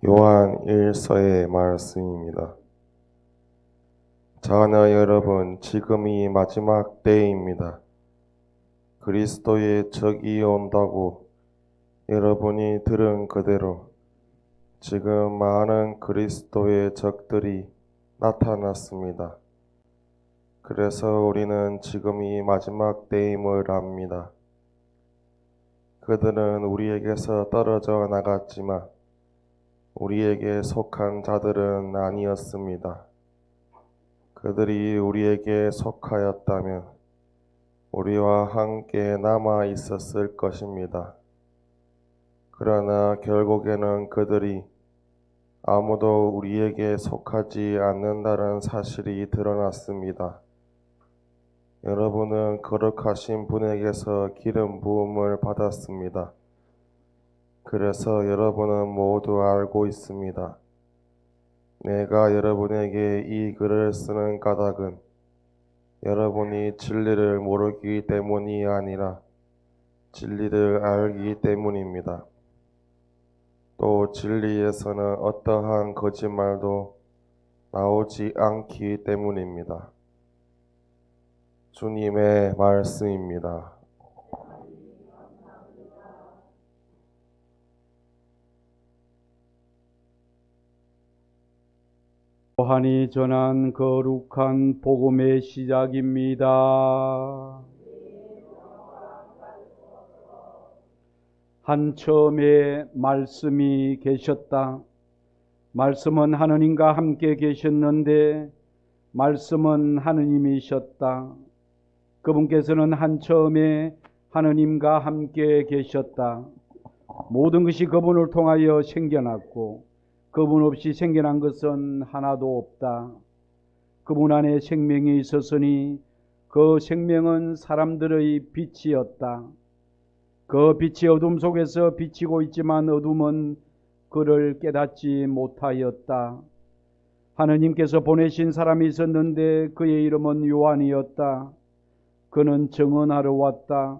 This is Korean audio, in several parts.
요한 1서의 말씀입니다. 자녀 여러분, 지금이 마지막 때입니다. 그리스도의 적이 온다고 여러분이 들은 그대로 지금 많은 그리스도의 적들이 나타났습니다. 그래서 우리는 지금이 마지막 때임을 압니다. 그들은 우리에게서 떨어져 나갔지만 우리에게 속한 자들은 아니었습니다. 그들이 우리에게 속하였다면 우리와 함께 남아 있었을 것입니다. 그러나 결국에는 그들이 아무도 우리에게 속하지 않는다는 사실이 드러났습니다. 여러분은 거룩하신 분에게서 기름 부음을 받았습니다. 그래서 여러분은 모두 알고 있습니다. 내가 여러분에게 이 글을 쓰는 까닭은 여러분이 진리를 모르기 때문이 아니라 진리를 알기 때문입니다. 또 진리에서는 어떠한 거짓말도 나오지 않기 때문입니다. 주님의 말씀입니다. 요한이 전한 거룩한 복음의 시작입니다. 한처음에 말씀이 계셨다. 말씀은 하느님과 함께 계셨는데 말씀은 하느님이셨다. 그분께서는 한처음에 하느님과 함께 계셨다. 모든 것이 그분을 통하여 생겨났고 그분 없이 생겨난 것은 하나도 없다. 그분 안에 생명이 있었으니 그 생명은 사람들의 빛이었다. 그 빛이 어둠 속에서 비치고 있지만 어둠은 그를 깨닫지 못하였다. 하느님께서 보내신 사람이 있었는데 그의 이름은 요한이었다. 그는 증언하러 왔다.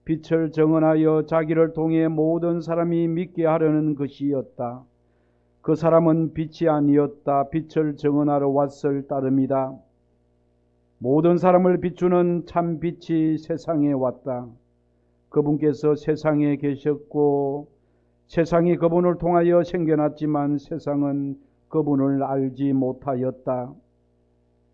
빛을 증언하여 자기를 통해 모든 사람이 믿게 하려는 것이었다. 그 사람은 빛이 아니었다. 빛을 증언하러 왔을 따름이다. 모든 사람을 비추는 참 빛이 세상에 왔다. 그분께서 세상에 계셨고 세상이 그분을 통하여 생겨났지만 세상은 그분을 알지 못하였다.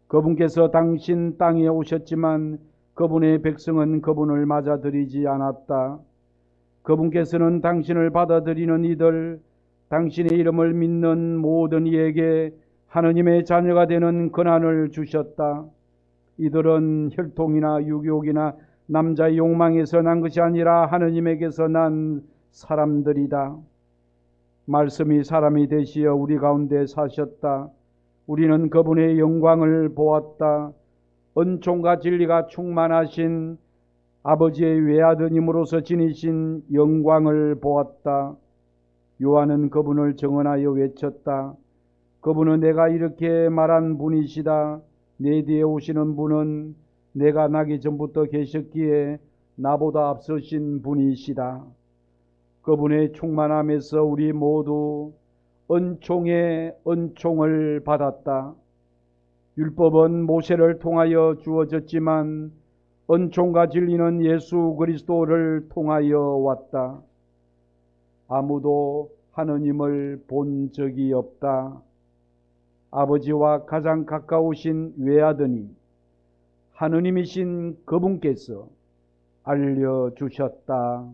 그분께서 당신 땅에 오셨지만 그분의 백성은 그분을 맞아들이지 않았다. 그분께서는 당신을 받아들이는 이들, 당신의 이름을 믿는 모든 이에게 하느님의 자녀가 되는 권한을 주셨다. 이들은 혈통이나 유교이나 남자의 욕망에서 난 것이 아니라 하느님에게서 난 사람들이다. 말씀이 사람이 되시어 우리 가운데 사셨다. 우리는 그분의 영광을 보았다. 은총과 진리가 충만하신 아버지의 외아드님으로서 지니신 영광을 보았다. 요한은 그분을 증언하여 외쳤다. 그분은 내가 이렇게 말한 분이시다. 내 뒤에 오시는 분은 내가 나기 전부터 계셨기에 나보다 앞서신 분이시다. 그분의 충만함에서 우리 모두 은총에 은총을 받았다. 율법은 모세를 통하여 주어졌지만 은총과 진리는 예수 그리스도를 통하여 왔다. 아무도 하느님을 본 적이 없다. 아버지와 가장 가까우신 외아드님, 하느님이신 그분께서 알려주셨다.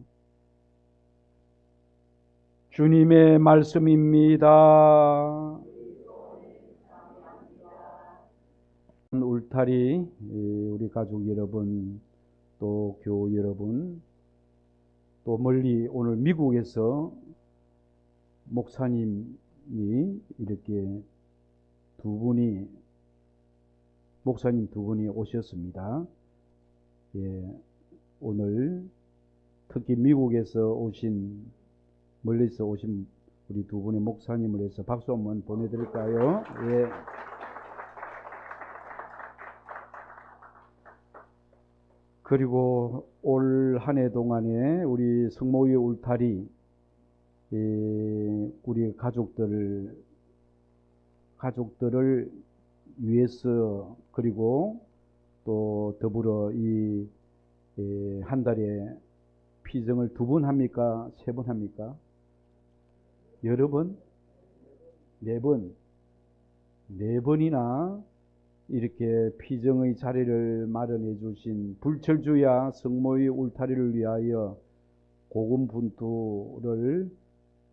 주님의 말씀입니다. 울타리 우리 가족 여러분, 또 교우 여러분, 또 멀리 오늘 미국에서 목사님이 이렇게 목사님 두 분이 오셨습니다. 오늘 특히 미국에서 멀리서 오신 우리 두 분의 목사님을 해서 박수 한번 보내드릴까요? 예. 그리고 올 한 해 동안에 우리 성모의 울타리 우리 가족들을 위해서, 그리고 또 더불어 한 달에 피정을 2번 합니까? 3번 합니까? 여러 번? 4번. 4번이나 이렇게 피정의 자리를 마련해 주신 불철주야 성모의 울타리를 위하여 고군분투를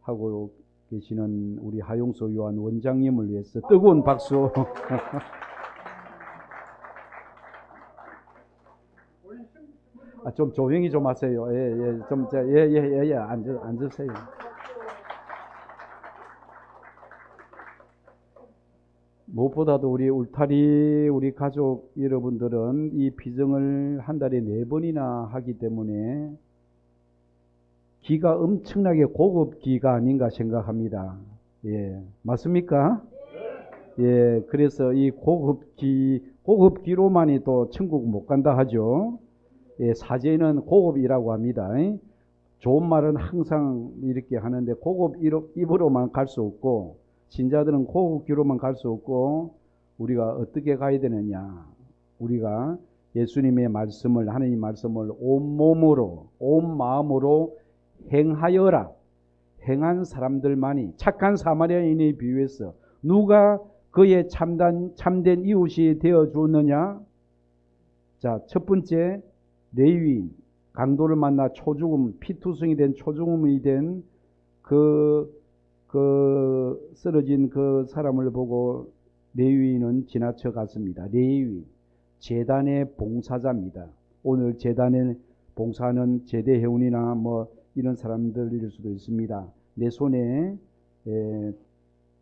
하고 계시는 우리 하용서 요한 원장님을 위해서 뜨거운 박수. 좀 조용히 좀 하세요. 앉으세요. 무엇보다도 우리 울타리, 우리 가족 여러분들은 이 피정을 한 달에 4번이나 하기 때문에 기가 엄청나게 고급 기가 아닌가 생각합니다. 맞습니까? 그래서 이 고급기로만이 또 천국 못 간다 하죠. 사제는 고급이라고 합니다. 좋은 말은 항상 이렇게 하는데 고급 입으로만 갈 수 없고, 신자들은 고급기로만 갈 수 없고, 우리가 어떻게 가야 되느냐? 우리가 예수님의 말씀을, 하나님 말씀을 온 몸으로, 온 마음으로 행하여라. 행한 사람들만이, 착한 사마리아인에 비유해서 누가 그의 참된 이웃이 되어 주었느냐? 자, 첫 번째, 레위인, 강도를 만나 초죽음, 피투성이 된 초죽음이 된 쓰러진 그 사람을 보고 레위인은 지나쳐 갔습니다. 레위인, 제단의 봉사자입니다. 오늘 제단에 봉사하는 제대회원이나 이런 사람들일 수도 있습니다. 내 손에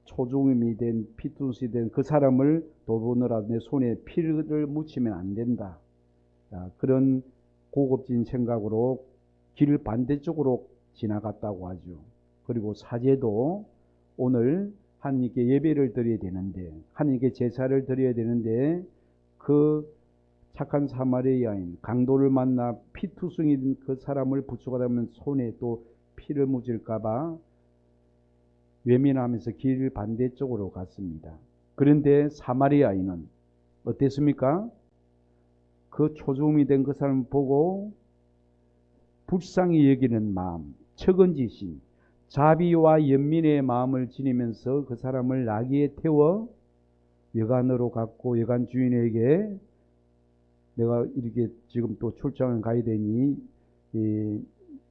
초중음이 된, 피투성이 된 그 사람을 돌보느라 내 손에 피를 묻히면 안 된다. 자, 그런 고급진 생각으로 길 반대쪽으로 지나갔다고 하죠. 그리고 사제도 오늘 하나님께 예배를 드려야 되는데, 하나님께 제사를 드려야 되는데, 그 착한 사마리아인, 강도를 만나 피투성인 그 사람을 부축하다면 손에 또 피를 묻을까봐 외면하면서 길 반대쪽으로 갔습니다. 그런데 사마리아인은 어땠습니까? 그 초중음이 된 그 사람을 보고 불쌍히 여기는 마음, 측은지심, 자비와 연민의 마음을 지니면서 그 사람을 나귀에 태워 여관으로 갔고, 여관 주인에게 내가 이렇게 지금 또 출장을 가야 되니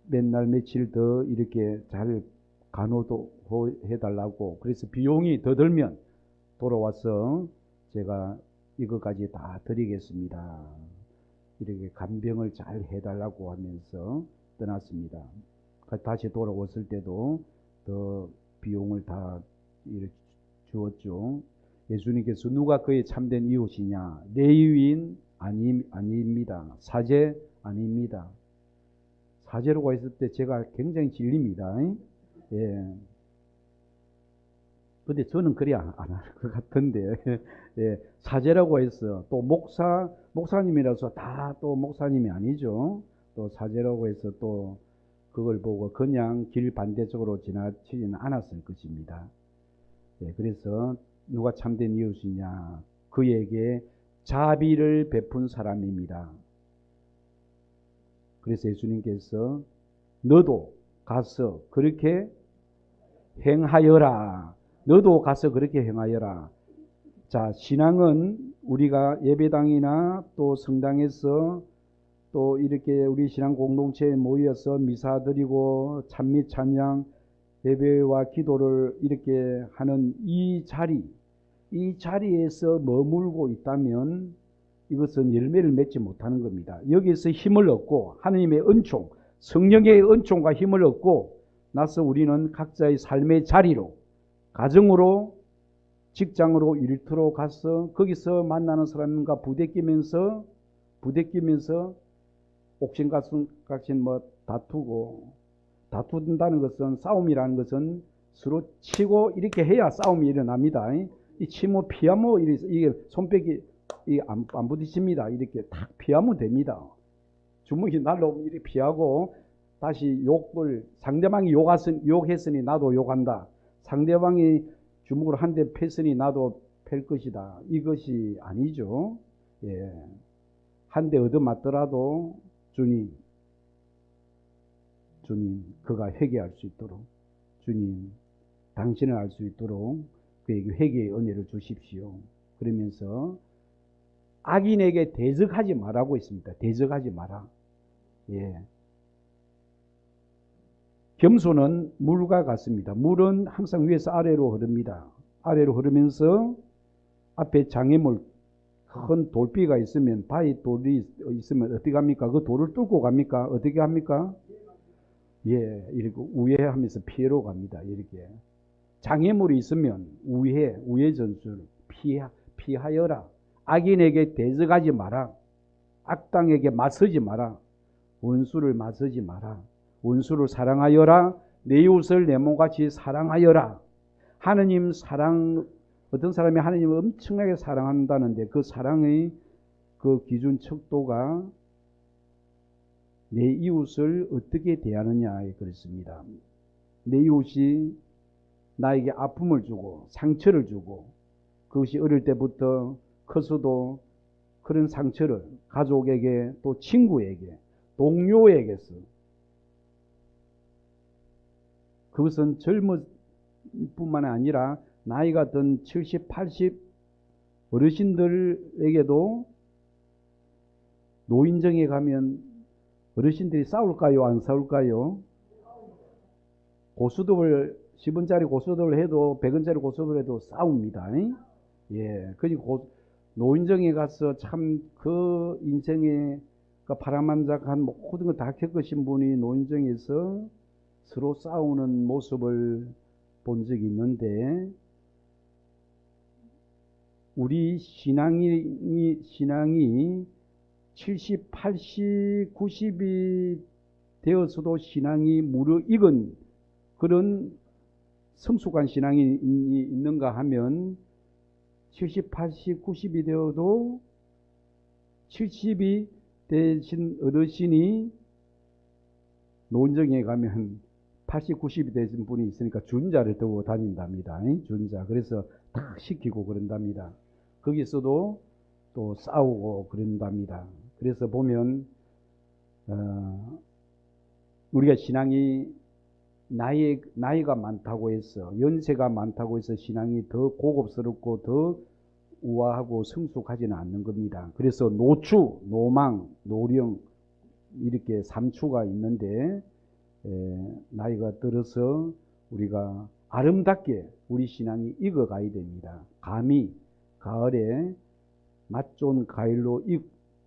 맨날 며칠 더 이렇게 잘 간호해달라고, 그래서 비용이 더 들면 돌아와서 제가 이것까지 다 드리겠습니다. 이렇게 간병을 잘 해달라고 하면서 떠났습니다. 다시 돌아왔을 때도 더 비용을 다 이렇게 주었죠. 예수님께서 누가 그의 참된 이웃이냐? 레위인 아닙니다. 사제 아닙니다. 사제라고 했을 때 제가 굉장히 질립니다. 근데 저는 그래 안 할 것 같은데, 사제라고 해서 또 목사님이라서 다 또 목사님이 아니죠. 또 사제라고 해서 또 그걸 보고 그냥 길 반대쪽으로 지나치지는 않았을 것입니다. 그래서 누가 참된 이웃이냐? 그에게 자비를 베푼 사람입니다. 그래서 예수님께서 너도 가서 그렇게 행하여라. 너도 가서 그렇게 행하여라. 자, 신앙은 우리가 예배당이나 또 성당에서 또 이렇게 우리 신앙 공동체에 모여서 미사 드리고 찬미 찬양 예배와 기도를 이렇게 하는 이 자리에서 머물고 있다면 이것은 열매를 맺지 못하는 겁니다. 여기서 힘을 얻고 하나님의 은총, 성령의 은총과 힘을 얻고 나서 우리는 각자의 삶의 자리로, 가정으로, 직장으로, 일터로 가서 거기서 만나는 사람과 부대끼면서 옥신각신 다툰다는 것은, 싸움이라는 것은 서로 치고 이렇게 해야 싸움이 일어납니다. 이 치모 피하면 이게 손뼉이 안 부딪힙니다. 이렇게 탁 피하면 됩니다. 주먹이 날라오면 이렇게 피하고 다시 욕을, 상대방이 욕했으니 나도 욕한다. 상대방이 주먹으로 한 대 팼으니 나도 팰 것이다. 이것이 아니죠. 예. 한 대 얻어맞더라도 주님, 그가 회개할 수 있도록, 주님, 당신을 알 수 있도록 그에게 회개의 은혜를 주십시오. 그러면서 악인에게 대적하지 말라고 있습니다. 대적하지 마라. 예. 겸손은 물과 같습니다. 물은 항상 위에서 아래로 흐릅니다. 아래로 흐르면서 앞에 장애물, 큰 돌비가 있으면, 바위 돌이 있으면 어떻게 합니까? 그 돌을 뚫고 갑니까? 어떻게 합니까? 예, 이렇게 우회하면서 피해로 갑니다. 이렇게. 장애물이 있으면 우회 전술, 피하여라. 악인에게 대적하지 마라. 악당에게 맞서지 마라. 원수를 맞서지 마라. 원수를 사랑하여라. 내 이웃을 내 몸같이 사랑하여라. 하느님 사랑, 어떤 사람이 하느님을 엄청나게 사랑한다는데 그 사랑의 그 기준 척도가 내 이웃을 어떻게 대하느냐에 그렇습니다. 내 이웃이 나에게 아픔을 주고 상처를 주고, 그것이 어릴 때부터 커서도 그런 상처를 가족에게, 또 친구에게, 동료에게서, 그것은 젊은 뿐만 아니라 나이가 든 70, 80 어르신들에게도, 노인정에 가면 어르신들이 싸울까요? 안 싸울까요? 고스톱을 10원짜리 고스톱을 해도 100원짜리 고스톱을 해도 싸웁니다. 예, 그리고 노인정에 가서 참 그 인생에 그 파란만장한 모든 걸 다 겪으신 분이 노인정에서 서로 싸우는 모습을 본 적이 있는데, 우리 신앙이 70, 80, 90이 되어서도 신앙이 무르익은 그런 성숙한 신앙이 있는가 하면, 70, 80, 90이 되어도 70이 되신 어르신이 노인정에 가면 80, 90이 되신 분이 있으니까 준자를 두고 다닌답니다. 준자. 그래서 다 시키고 그런답니다. 거기서도 또 싸우고 그런답니다. 그래서 보면 우리가 신앙이 나이가 많다고 해서, 연세가 많다고 해서 신앙이 더 고급스럽고 더 우아하고 성숙하지는 않는 겁니다. 그래서 노추, 노망, 노령 이렇게 3추가 있는데, 나이가 들어서 우리가 아름답게 우리 신앙이 익어가야 됩니다. 감히 가을에 맛 좋은 과일로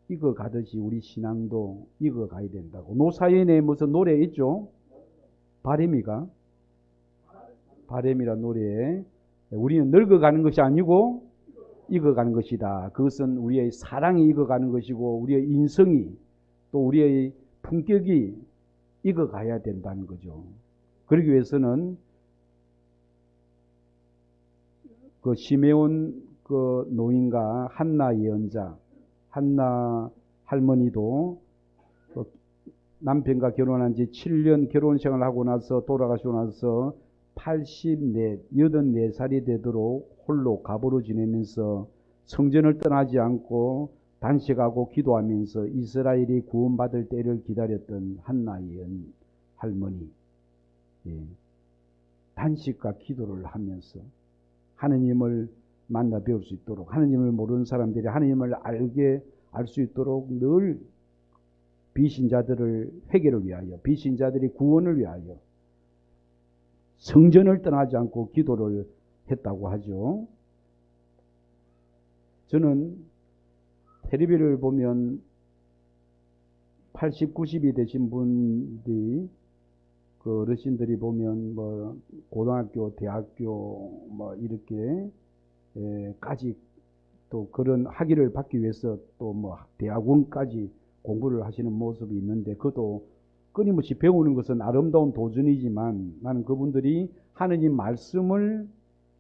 익어가듯이 우리 신앙도 익어가야 된다고. 노사연에 무슨 노래 있죠? 바람이가, 바람이란 노래에 우리는 늙어가는 것이 아니고 익어가는 것이다. 그것은 우리의 사랑이 익어가는 것이고, 우리의 인성이, 또 우리의 품격이 익어가야 된다는 거죠. 그러기 위해서는 그 시메온 그 노인과 한나 예언자, 한나 할머니도 남편과 결혼한 지 7년 결혼 생활을 하고 나서 돌아가시고 나서 84살이 되도록 홀로 가부로 지내면서 성전을 떠나지 않고 단식하고 기도하면서 이스라엘이 구원받을 때를 기다렸던 한나 예언 할머니, 단식과 기도를 하면서 하느님을 만나 배울 수 있도록, 하느님을 모르는 사람들이 하느님을 알 수 있도록 늘 비신자들을 회개를 위하여, 비신자들이 구원을 위하여 성전을 떠나지 않고 기도를 했다고 하죠. 저는 텔레비를 보면 80, 90이 되신 분들이, 그 어르신들이 보면 뭐 고등학교, 대학교 뭐 이렇게 까지 또 그런 학위를 받기 위해서 또 뭐 대학원까지 공부를 하시는 모습이 있는데, 그것도 끊임없이 배우는 것은 아름다운 도전이지만, 나는 그분들이 하느님 말씀을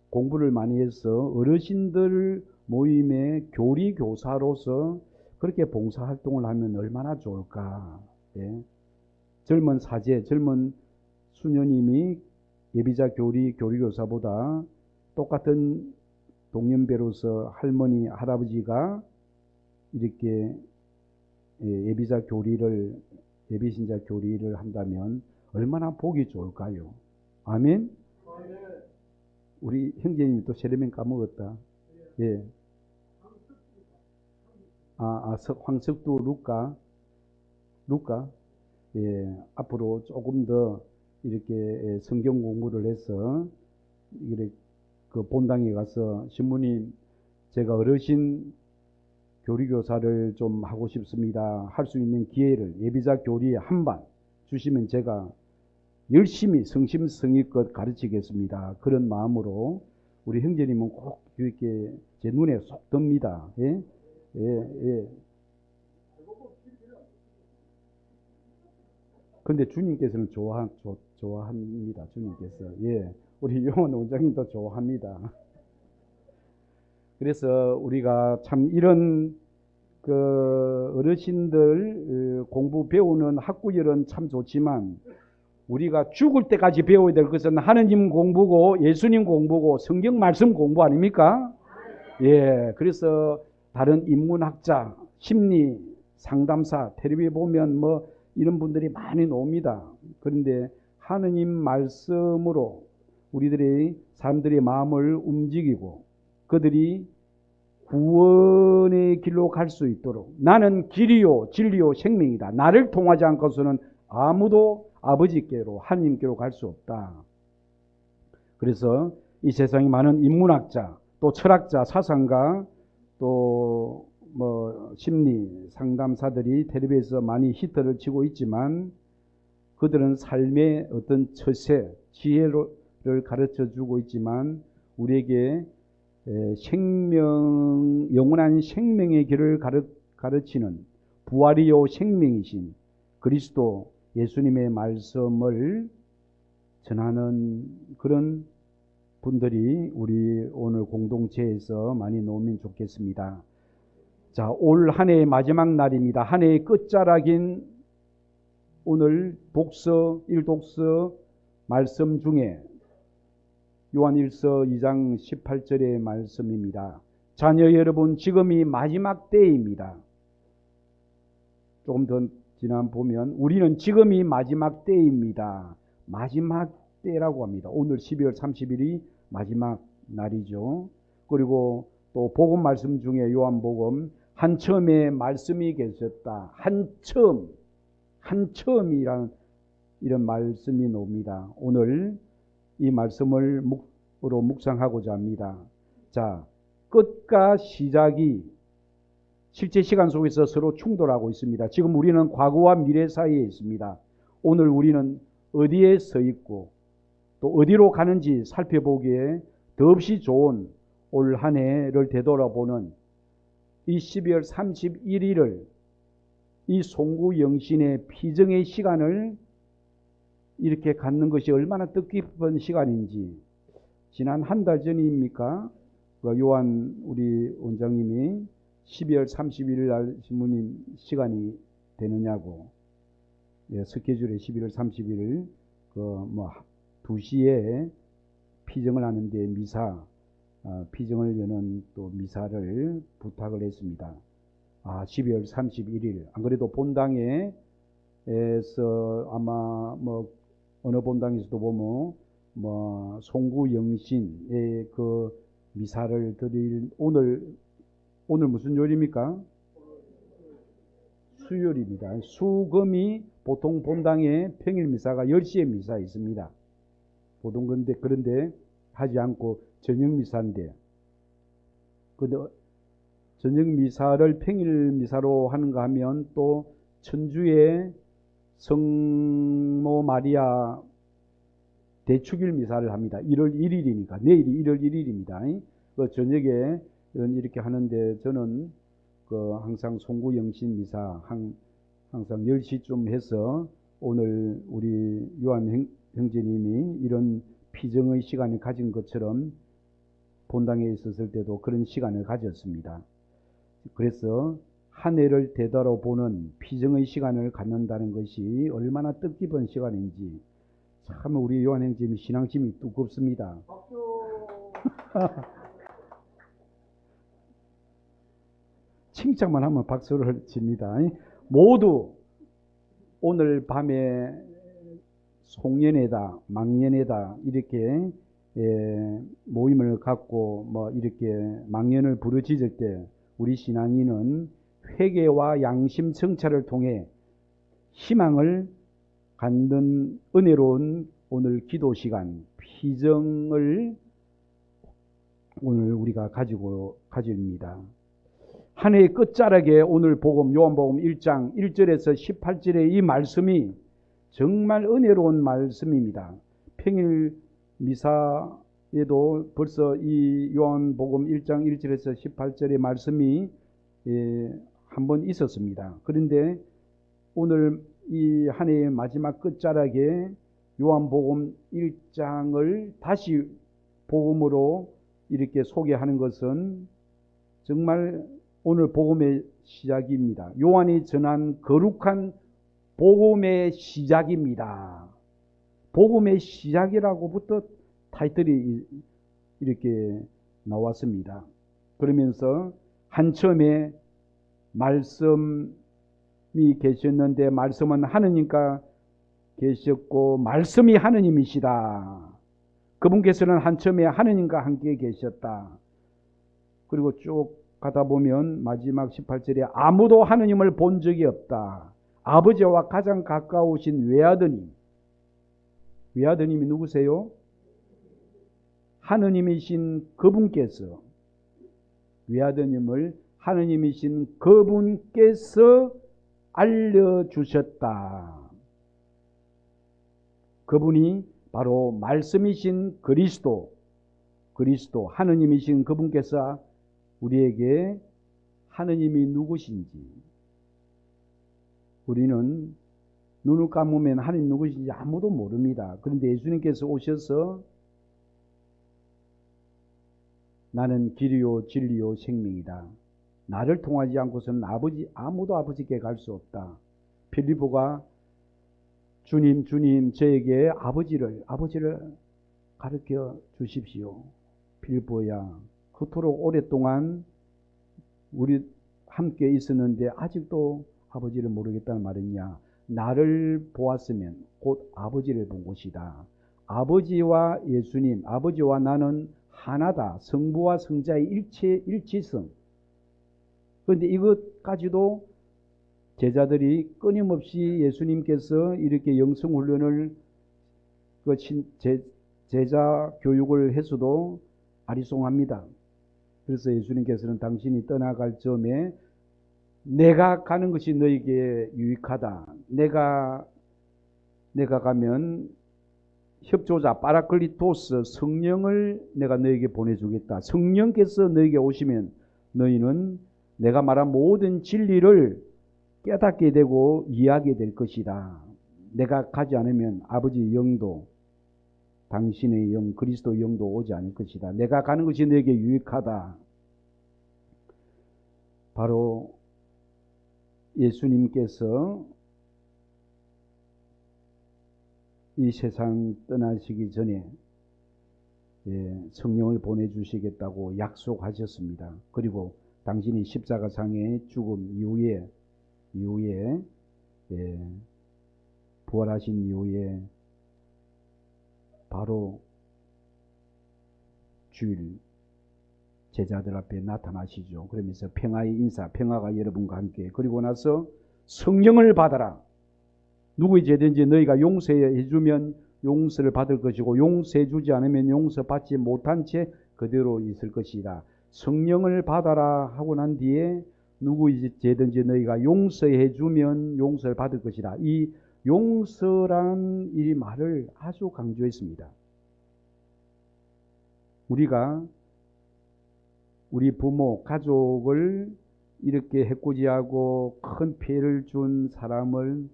공부를 많이 해서 어르신들 모임의 교리 교사로서 그렇게 봉사활동을 하면 얼마나 좋을까. 예. 젊은 사제, 젊은 수녀님이 예비자 교리교사보다 똑같은 동년배로서 할머니, 할아버지가 이렇게 예비자 교리를, 예비신자 교리를 한다면 얼마나 보기 좋을까요? 아멘? 우리 형제님이 또 세례명 까먹었다. 예. 황석두 루카. 예. 앞으로 조금 더 이렇게 성경 공부를 해서 이렇게 그 본당에 가서 신부님, 제가 어르신 교리교사를 좀 하고 싶습니다. 할 수 있는 기회를 예비자 교리에 한 반 주시면 제가 열심히 성심성의껏 가르치겠습니다. 그런 마음으로 우리 형제님은 꼭 이렇게 제 눈에 쏙 듭니다. 예? 예. 근데 주님께서는 좋아합니다. 주님께서. 예. 우리 용원 원장님도 좋아합니다. 그래서 우리가 참 이런 그 어르신들 공부 배우는 학구열은 참 좋지만 우리가 죽을 때까지 배워야 될 것은 하느님 공부고 예수님 공부고 성경 말씀 공부 아닙니까? 예. 그래서 다른 인문학자, 심리 상담사, 텔레비에 보면 뭐 이런 분들이 많이 나옵니다. 그런데 하느님 말씀으로 우리들의 사람들의 마음을 움직이고 그들이 구원의 길로 갈 수 있도록 나는 길이요 진리요 생명이다. 나를 통하지 않고서는 아무도 아버지께로 하나님께로 갈 수 없다. 그래서 이 세상에 많은 인문학자, 또 철학자, 사상가, 또 뭐 심리 상담사들이 텔레비에서 많이 히트를 치고 있지만 그들은 삶의 어떤 처세, 지혜를 가르쳐 주고 있지만 우리에게 영원한 생명의 길을 가르치는 부활이요 생명이신 그리스도 예수님의 말씀을 전하는 그런 분들이 우리 오늘 공동체에서 많이 나오면 좋겠습니다. 자, 올 한 해의 마지막 날입니다. 한 해의 끝자락인 오늘 일독서 말씀 중에 요한일서 2장 18절의 말씀입니다. 자녀 여러분, 지금이 마지막 때입니다. 조금 더 지나 보면 우리는 지금이 마지막 때입니다. 마지막 때라고 합니다. 오늘 12월 30일이 마지막 날이죠. 그리고 또 복음 말씀 중에 요한복음 한처음에 말씀이 계셨다. 한처음이라는 이런 말씀이 나옵니다. 오늘 이 말씀을 묵상하고자 합니다. 자, 끝과 시작이 실제 시간 속에서 서로 충돌하고 있습니다. 지금 우리는 과거와 미래 사이에 있습니다. 오늘 우리는 어디에 서 있고 또 어디로 가는지 살펴보기에 더없이 좋은 올 한 해를 되돌아보는 이 12월 31일을 이 송구영신의 피정의 시간을 이렇게 갖는 것이 얼마나 뜻깊은 시간인지 지난 한 달 전입니까? 요한 우리 원장님이 12월 31일 날 신부님 시간이 되느냐고 스케줄에 11월 31일 2시에 피정을 하는데 피정을 여는 또 미사를 부탁을 했습니다. 12월 31일 안 그래도 본당에서 아마 어느 본당에서도 보면 송구영신의 그 미사를 드릴 오늘 무슨 요일입니까? 수요일입니다. 수금이 보통 본당에 평일 미사가 10시에 미사 있습니다. 보통 그런데 하지 않고 저녁 미사인데 근데 저녁 미사를 평일 미사로 하는가 하면 또 천주에 성모 마리아 대축일 미사를 합니다. 1월 1일이니까 내일이 1월 1일입니다. 그 저녁에 이렇게 하는데 저는 항상 송구영신 미사 항상 10시쯤 해서 오늘 우리 요한 형제님이 이런 피정의 시간을 가진 것처럼 본당에 있었을 때도 그런 시간을 가졌습니다. 그래서 한 해를 되돌아보는 피정의 시간을 갖는다는 것이 얼마나 뜻깊은 시간인지 참 우리 요한행님이 신앙심이 두껍습니다. 칭찬만 하면 박수를 칩니다. 모두 오늘 밤에 송년회다, 망년회다 이렇게 모임을 갖고 뭐 이렇게 망년을 부르짖을 때 우리 신앙인은 회개와 양심 성찰을 통해 희망을 갖는 은혜로운 오늘 기도 시간 피정을 오늘 우리가 가집니다. 한 해의 끝자락에 오늘 복음 요한복음 1장 1절에서 18절의 이 말씀이 정말 은혜로운 말씀입니다. 평일 미사에도 벌써 이 요한복음 1장 1절에서 18절의 말씀이 한번 있었습니다. 그런데 오늘 이 한 해의 마지막 끝자락에 요한복음 1장을 다시 복음으로 이렇게 소개하는 것은 정말 오늘 복음의 시작입니다. 요한이 전한 거룩한 복음의 시작입니다. 복음의 시작이라고부터 타이틀이 이렇게 나왔습니다. 그러면서 한처음에 말씀이 계셨는데 말씀은 하느님과 계셨고 말씀이 하느님이시다. 그분께서는 한처음에 하느님과 함께 계셨다. 그리고 쭉 가다 보면 마지막 18절에 아무도 하느님을 본 적이 없다. 아버지와 가장 가까우신 외아드님이 누구세요? 하느님이신 그분께서 외아드님을 하느님이신 그분께서 알려주셨다. 그분이 바로 말씀이신 그리스도 하느님이신 그분께서 우리에게 하느님이 누구신지 우리는 눈을 감으면 하느님 누구신지 아무도 모릅니다. 그런데 예수님께서 오셔서 나는 길이요 진리요 생명이다. 나를 통하지 않고서는 아무도 아버지께 갈 수 없다. 빌립보가 주님 저에게 아버지를 가르쳐 주십시오. 빌립보야 그토록 오랫동안 우리 함께 있었는데 아직도 아버지를 모르겠다는 말이냐. 나를 보았으면 곧 아버지를 본 것이다. 아버지와 예수님, 아버지와 나는 하나다. 성부와 성자의 일치성. 그런데 이것까지도 제자들이 끊임없이 예수님께서 이렇게 영성훈련을 제자 교육을 해서도 아리송합니다. 그래서 예수님께서는 당신이 떠나갈 점에 내가 가는 것이 너에게 유익하다. 내가 가면 협조자 파라클리토스 성령을 내가 너에게 보내주겠다. 성령께서 너에게 오시면 너희는 내가 말한 모든 진리를 깨닫게 되고 이해하게 될 것이다. 내가 가지 않으면 아버지 영도 당신의 영 그리스도 영도 오지 않을 것이다. 내가 가는 것이 너에게 유익하다. 바로 예수님께서 이 세상 떠나시기 전에 성령을 보내주시겠다고 약속하셨습니다. 그리고 당신이 십자가상의 죽음 이후에 부활하신 이후에 바로 주일 제자들 앞에 나타나시죠. 그러면서 평화의 인사, 평화가 여러분과 함께. 그리고 나서 성령을 받아라. 누구의 죄든지 너희가 용서해 주면 용서를 받을 것이고 용서해 주지 않으면 용서받지 못한 채 그대로 있을 것이다. 성령을 받아라 하고 난 뒤에 누구의 죄든지 너희가 용서해 주면 용서를 받을 것이다. 이 용서라는 이 말을 아주 강조했습니다. 우리가 우리 부모, 가족을 이렇게 해코지하고 큰 피해를 준 사람을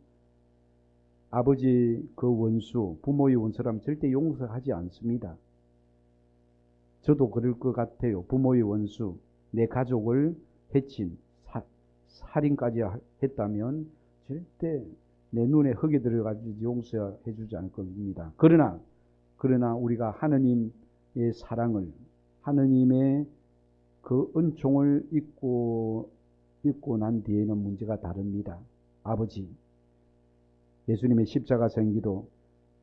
아버지 그 원수, 부모의 원수라면 절대 용서하지 않습니다. 저도 그럴 것 같아요. 부모의 원수, 내 가족을 해친 살인까지 했다면 절대 내 눈에 흙이 들어가지 용서해 주지 않을 겁니다. 그러나 우리가 하느님의 사랑을, 하느님의 그 은총을 잊고 난 뒤에는 문제가 다릅니다. 아버지, 예수님의 십자가 생기도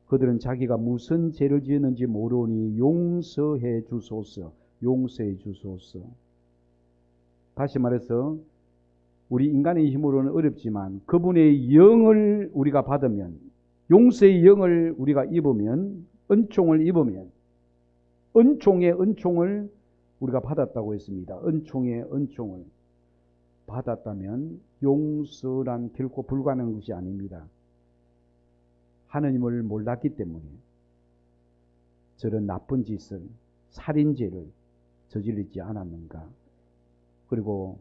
그들은 자기가 무슨 죄를 지었는지 모르니 용서해 주소서, 용서해 주소서. 다시 말해서 우리 인간의 힘으로는 어렵지만 그분의 영을 우리가 받으면, 용서의 영을 우리가 입으면, 은총을 입으면, 은총의 은총을 우리가 받았다고 했습니다. 은총의 은총을 받았다면 용서란 결코 불가능한 것이 아닙니다. 하느님을 몰랐기 때문에 저런 나쁜 짓을, 살인죄를 저지르지 않았는가. 그리고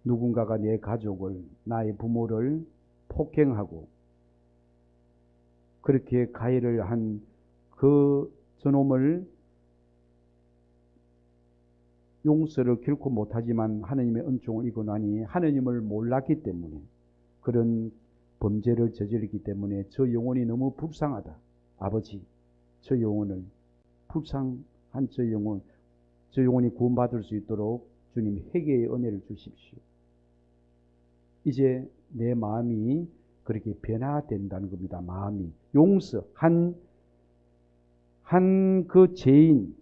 누군가가 내 가족을, 나의 부모를 폭행하고 그렇게 가해를 한 그 저놈을 용서를 결코 못하지만 하느님의 은총을 입고 나니 하느님을 몰랐기 때문에, 그런 범죄를 저지르기 때문에 저 영혼이 너무 불쌍하다. 아버지, 저 영혼을, 불쌍한 저 영혼이 구원받을 수 있도록 주님 회개의 은혜를 주십시오. 이제 내 마음이 그렇게 변화된다는 겁니다. 마음이 용서, 한 그 죄인,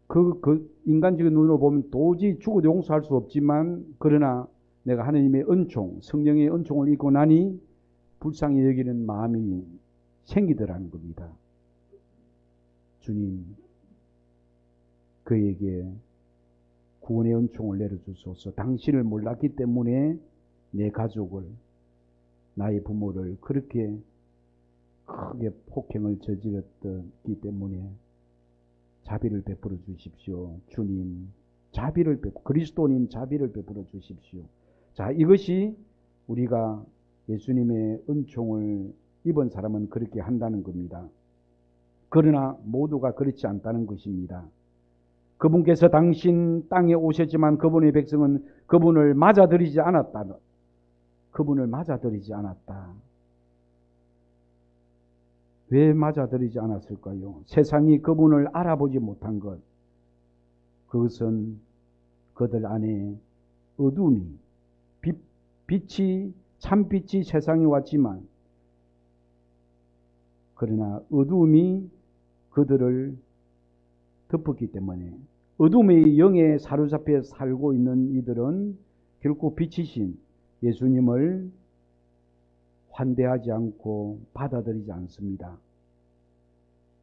그 인간적인 눈으로 보면 도저히 죽어도 용서할 수 없지만, 그러나 내가 하느님의 은총, 성령의 은총을 입고 나니 불쌍히 여기는 마음이 생기더라는 겁니다. 주님, 그에게 구원의 은총을 내려주소서. 당신을 몰랐기 때문에 내 가족을, 나의 부모를 그렇게 크게 폭행을 저질렀기 때문에 자비를 베풀어 주십시오. 주님, 그리스도님 자비를 베풀어 주십시오. 자, 이것이 우리가 예수님의 은총을 입은 사람은 그렇게 한다는 겁니다. 그러나 모두가 그렇지 않다는 것입니다. 그분께서 당신 땅에 오셨지만 그분의 백성은 그분을 맞아들이지 않았다. 그분을 맞아들이지 않았다. 왜 맞아들이지 않았을까요? 세상이 그분을 알아보지 못한 것, 그것은 그들 안에 어둠이, 참빛이 세상에 왔지만, 그러나 어둠이 그들을 덮었기 때문에, 어둠의 영에 사로잡혀 살고 있는 이들은 결코 빛이신 예수님을 환대하지 않고 받아들이지 않습니다.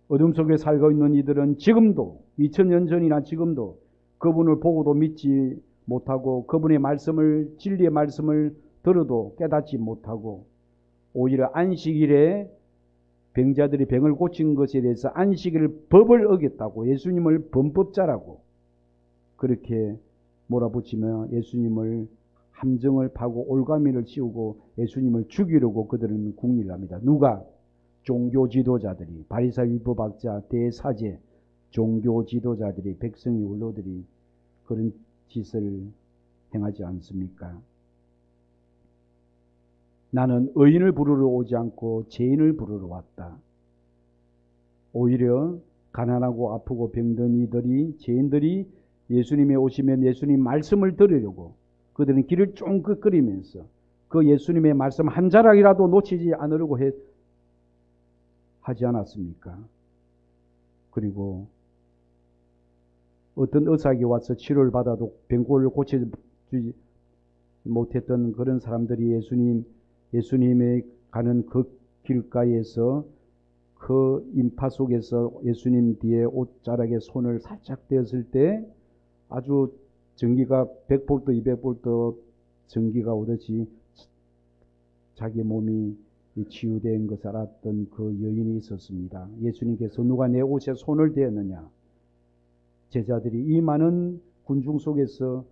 어둠 속에 살고 있는 이들은 지금도, 2000년 전이나 지금도 그분을 보고도 믿지 못하고, 그분의 말씀을, 진리의 말씀을 들어도 깨닫지 못하고, 오히려 안식일에 병자들이 병을 고친 것에 대해서 안식일 법을 어겼다고, 예수님을 범법자라고 그렇게 몰아붙이며 예수님을 함정을 파고 올가미를 씌우고 예수님을 죽이려고 그들은 궁리를 합니다. 누가? 종교 지도자들이, 바리사의 율법학자, 대사제, 종교 지도자들이, 백성의 원로들이 그런 짓을 행하지 않습니까? 나는 의인을 부르러 오지 않고 죄인을 부르러 왔다. 오히려 가난하고 아프고 병든 이들이, 죄인들이 예수님에 오시면 예수님 말씀을 들으려고 그들은 길을 쫑긋거리면서 그 예수님의 말씀 한 자락이라도 놓치지 않으려고 하지 않았습니까? 그리고 어떤 의사에게 와서 치료를 받아도 병고를 고쳐주지 못했던 그런 사람들이 예수님의 가는 그 길가에서 그 인파 속에서 예수님 뒤에 옷자락에 손을 살짝 댔을 때 아주 전기가 100볼트, 200볼트 전기가 오듯이 자기 몸이 치유된 것을 알았던 그 여인이 있었습니다. 예수님께서 누가 내 옷에 손을 대었느냐? 제자들이 이 많은 군중 속에서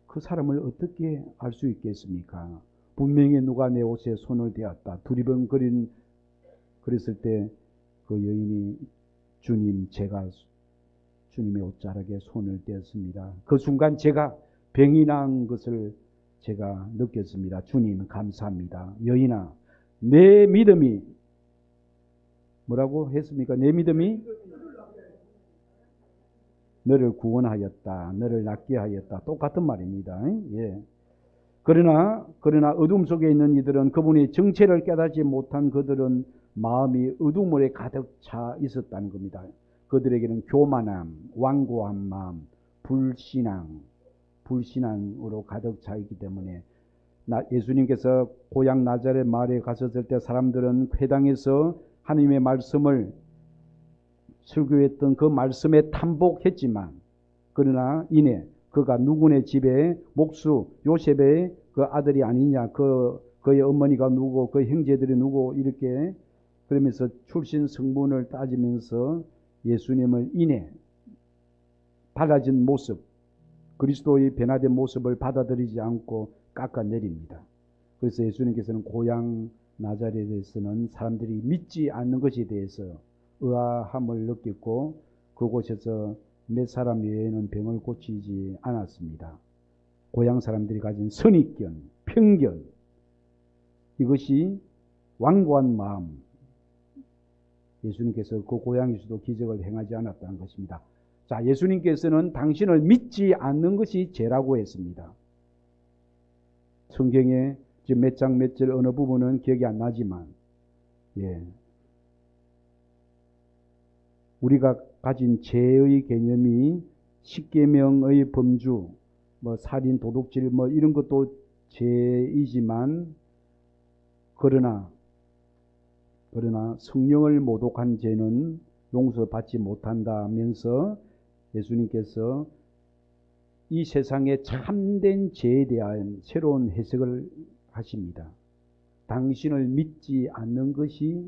그 사람을 어떻게 알 수 있겠습니까? 분명히 누가 내 옷에 손을 대었다. 그랬을 때 그 여인이 주님, 제가 주님의 옷자락에 손을 댔습니다. 그 순간 제가 병이 난 것을 제가 느꼈습니다. 주님 감사합니다. 여인아, 내 믿음이 뭐라고 했습니까? 내 믿음이 너를 구원하였다. 너를 낫게 하였다. 똑같은 말입니다. 예. 그러나 어둠 속에 있는 이들은 그분의 정체를 깨닫지 못한 그들은 마음이 어둠물에 가득 차 있었다는 겁니다. 그들에게는 교만함, 완고한 마음, 불신앙으로 가득 차 있기 때문에 예수님께서 고향 나자렛 마을에 가셨을 때 사람들은 회당에서 하나님의 말씀을 설교했던 그 말씀에 탐복했지만 그러나 이내 그가 누구네 집에 목수 요셉의 그 아들이 아니냐, 그의 어머니가 누구, 그 형제들이 누구, 이렇게 그러면서 출신 성분을 따지면서 예수님을 이내 달라진 모습, 그리스도의 변화된 모습을 받아들이지 않고 깎아내립니다. 그래서 예수님께서는 고향 나자렛에서는 사람들이 믿지 않는 것에 대해서 의아함을 느꼈고 그곳에서 몇 사람 외에는 병을 고치지 않았습니다. 고향 사람들이 가진 선입견, 편견, 이것이 완고한 마음, 예수님께서 그 고향에서도 기적을 행하지 않았다는 것입니다. 자, 예수님께서는 당신을 믿지 않는 것이 죄라고 했습니다. 성경에 지금 몇 장 몇 절 어느 부분은 기억이 안 나지만, 우리가 가진 죄의 개념이 십계명의 범주, 살인, 도둑질, 이런 것도 죄이지만, 그러나 성령을 모독한 죄는 용서받지 못한다면서 예수님께서 이 세상의 참된 죄에 대한 새로운 해석을 하십니다. 당신을 믿지 않는 것이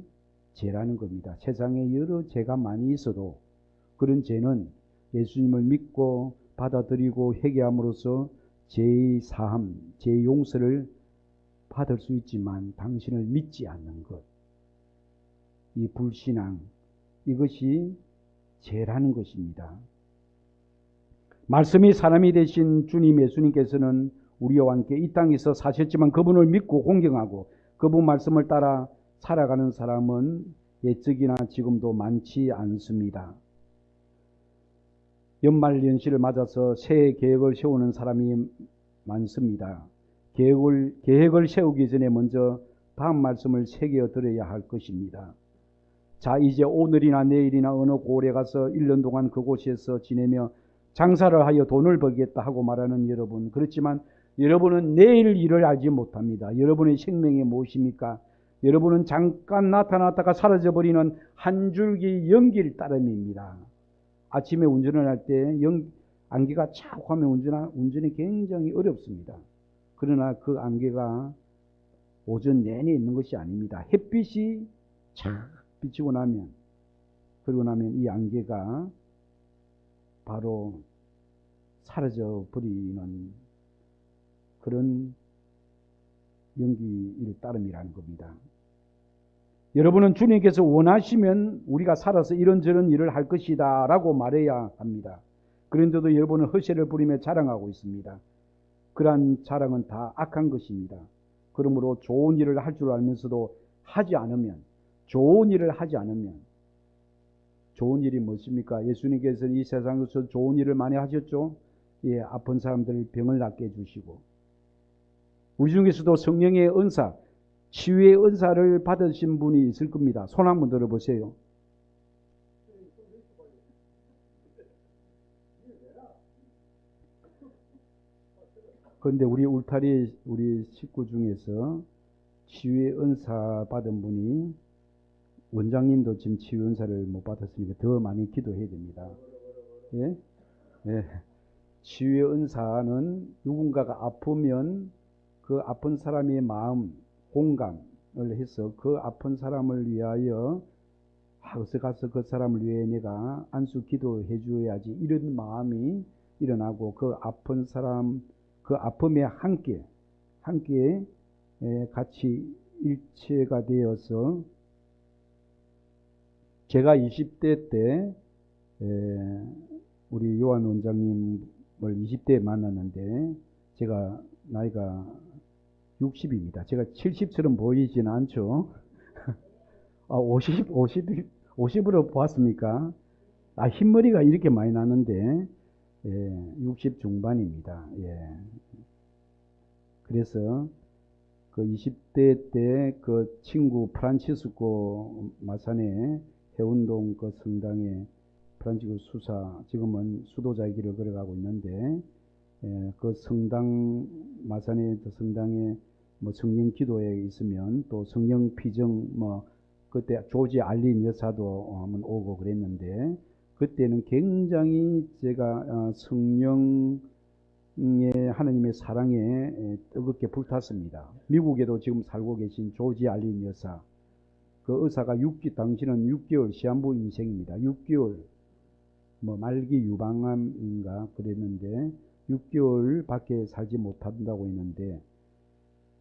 죄라는 겁니다. 세상에 여러 죄가 많이 있어도 그런 죄는 예수님을 믿고 받아들이고 회개함으로써 죄의 사함, 죄의 용서를 받을 수 있지만 당신을 믿지 않는 것, 이 불신앙, 이것이 죄라는 것입니다. 말씀이 사람이 되신 주님 예수님께서는 우리와 함께 이 땅에서 사셨지만 그분을 믿고 공경하고 그분 말씀을 따라 살아가는 사람은 옛적이나 지금도 많지 않습니다. 연말연시를 맞아서 새해 계획을 세우는 사람이 많습니다. 계획을 세우기 전에 먼저 다음 말씀을 새겨 들어야 할 것입니다. 자, 이제 오늘이나 내일이나 어느 고을에 가서 1년 동안 그곳에서 지내며 장사를 하여 돈을 벌겠다 하고 말하는 여러분, 그렇지만 여러분은 내일 일을 알지 못합니다. 여러분의 생명이 무엇입니까? 여러분은 잠깐 나타났다가 사라져버리는 한 줄기 연기일 따름입니다. 아침에 운전을 할 때 안개가 착 하면 운전이 굉장히 어렵습니다. 그러나 그 안개가 오전 내내 있는 것이 아닙니다. 햇빛이 착 비치고 나면, 그러고 나면 이 안개가 바로 사라져 버리는 그런 연기일 따름이라는 겁니다. 여러분은 주님께서 원하시면 우리가 살아서 이런저런 일을 할 것이다 라고 말해야 합니다. 그런데도 여러분은 허세를 부리며 자랑하고 있습니다. 그러한 자랑은 다 악한 것입니다. 그러므로 좋은 일을 할 줄 알면서도 하지 않으면, 좋은 일을 하지 않으면, 좋은 일이 무엇입니까? 예수님께서 이 세상에서 좋은 일을 많이 하셨죠. 아픈 사람들 병을 낫게 해주시고, 우리 중에서도 성령의 은사, 치유의 은사를 받으신 분이 있을 겁니다. 손 한번 들어보세요. 그런데 우리 울타리 우리 식구 중에서 치유의 은사 받은 분이, 원장님도 지금 치유 은사를 못 받았으니까 더 많이 기도해야 됩니다. 예? 치유의 은사는 누군가가 아프면 그 아픈 사람의 마음, 공감을 해서 그 아픈 사람을 위하여 어서 가서 그 사람을 위해 내가 안수 기도해 줘야지, 이런 마음이 일어나고 그 아픈 사람, 그 아픔에 함께 같이 일체가 되어서, 제가 20대 때 우리 요한 원장님을 20대에 만났는데 제가 나이가 60입니다. 제가 70처럼 보이지는 않죠. 50으로 보았습니까? 흰머리가 이렇게 많이 나는데, 60 중반입니다. 그래서 그 20대 때 그 친구 프란치스코 마산의 해운동 그 성당에 프란치스코 수사, 지금은 수도자의 길을 걸어가고 있는데, 그 성당, 마산의 성당에 뭐 성령 기도에 있으면 또 성령 피정, 뭐 그때 조지 알린 여사도 한번 오고 그랬는데, 그때는 굉장히 제가 성령의 하나님의 사랑에 뜨겁게 불탔습니다. 미국에도 지금 살고 계신 조지 알린 여사, 그 의사가 당신은 6개월 시한부 인생입니다. 6개월 뭐 말기 유방암인가 그랬는데 6개월 밖에 살지 못한다고 했는데,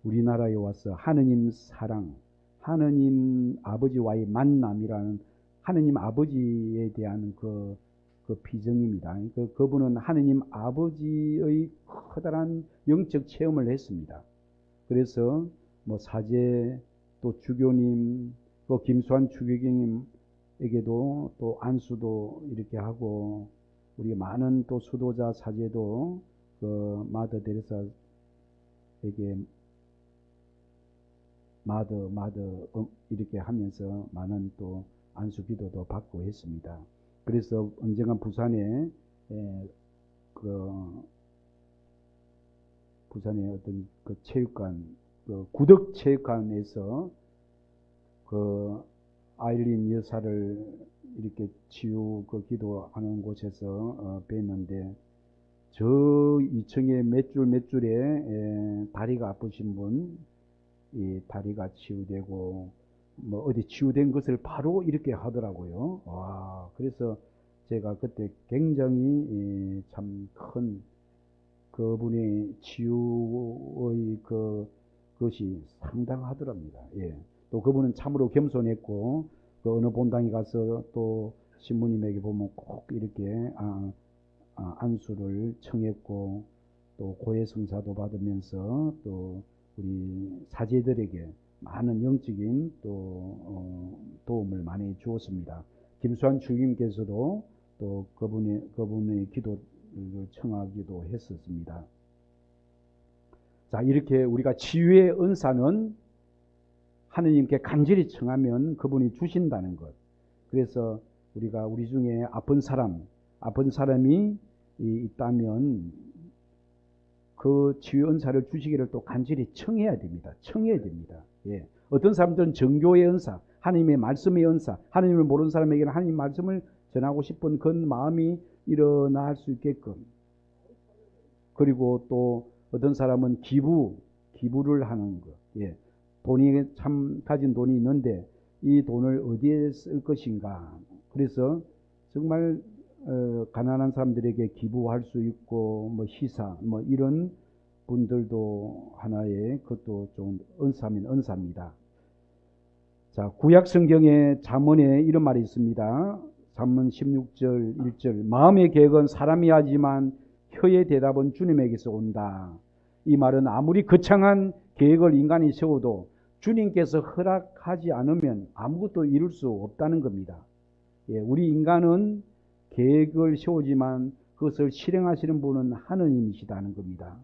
우리나라에 와서 하느님 사랑, 하느님 아버지와의 만남이라는 하느님 아버지에 대한 그 비정입니다. 그분은 하느님 아버지의 커다란 영적 체험을 했습니다. 그래서 뭐 사제, 또 주교님, 또 김수환 주교님에게도 또 안수도 이렇게 하고, 우리 많은 또 수도자 사제도 그 마더 데레사에게 마더 이렇게 하면서 많은 또 안수 기도도 받고 했습니다. 그래서 언젠가 부산에 부산의 어떤 그 체육관, 그 구덕 체육관에서 그 아일린 여사를 이렇게 치유 그 기도하는 곳에서 뵀는데, 저 2층에 몇 줄에 다리가 아프신 분, 이 다리가 치유되고 뭐 어디 치유된 것을 바로 이렇게 하더라고요. 와, 그래서 제가 그때 굉장히 참 큰 그분의 치유의 그것이 상당하더랍니다. 또 그분은 참으로 겸손했고, 그 어느 본당에 가서 또 신부님에게 보면 꼭 이렇게 안수를 청했고, 또 고해성사도 받으면서 또 우리 사제들에게 많은 영적인 또 도움을 많이 주었습니다. 김수환 주임께서도 또 그분의 기도를 청하기도 했었습니다. 자, 이렇게 우리가 치유의 은사는 하느님께 간절히 청하면 그분이 주신다는 것. 그래서 우리가 우리 중에 아픈 사람이 있다면 그 치유 은사를 주시기를 또 간절히 청해야 됩니다. 어떤 사람들은 정교의 은사, 하나님의 말씀의 은사, 하나님을 모르는 사람에게는 하나님 말씀을 전하고 싶은 그런 마음이 일어날 수 있게끔, 그리고 또 어떤 사람은 기부를 하는 것. 돈이 참 가진 돈이 있는데 이 돈을 어디에 쓸 것인가. 그래서 정말 가난한 사람들에게 기부할 수 있고, 뭐 시사, 뭐 이런 분들도 하나의 그것도 좀 은사면 은사입니다. 자, 구약 성경의 잠언에 이런 말이 있습니다. 잠언 16절 1절. 마음의 계획은 사람이 하지만 혀의 대답은 주님에게서 온다. 이 말은 아무리 거창한 계획을 인간이 세워도 주님께서 허락하지 않으면 아무것도 이룰 수 없다는 겁니다. 우리 인간은 계획을 세우지만 그것을 실행하시는 분은 하느님이시다는 겁니다.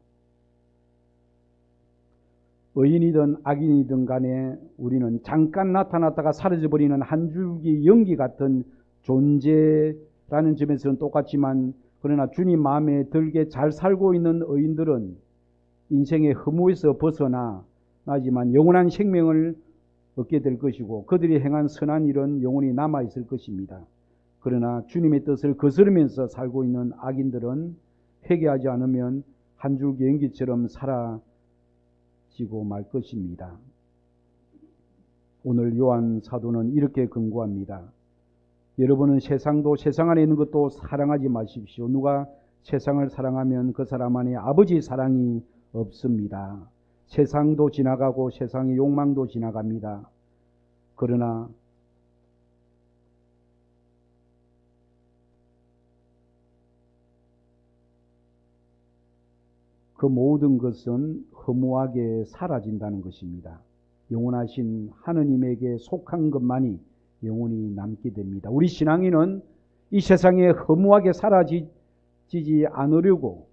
의인이든 악인이든 간에 우리는 잠깐 나타났다가 사라져버리는 한 줄기 연기 같은 존재라는 점에서는 똑같지만, 그러나 주님 마음에 들게 잘 살고 있는 의인들은 인생의 허무에서 벗어나지만 영원한 생명을 얻게 될 것이고, 그들이 행한 선한 일은 영원히 남아있을 것입니다. 그러나 주님의 뜻을 거스르면서 살고 있는 악인들은 회개하지 않으면 한 줄기 연기처럼 사라지고 말 것입니다. 오늘 요한 사도는 이렇게 권고합니다. 여러분은 세상도 세상 안에 있는 것도 사랑하지 마십시오. 누가 세상을 사랑하면 그 사람 안에 아버지의 사랑이 없습니다. 세상도 지나가고 세상의 욕망도 지나갑니다. 그러나 그 모든 것은 허무하게 사라진다는 것입니다. 영원하신 하느님에게 속한 것만이 영원히 남게 됩니다. 우리 신앙인은 이 세상에 허무하게 사라지지 않으려고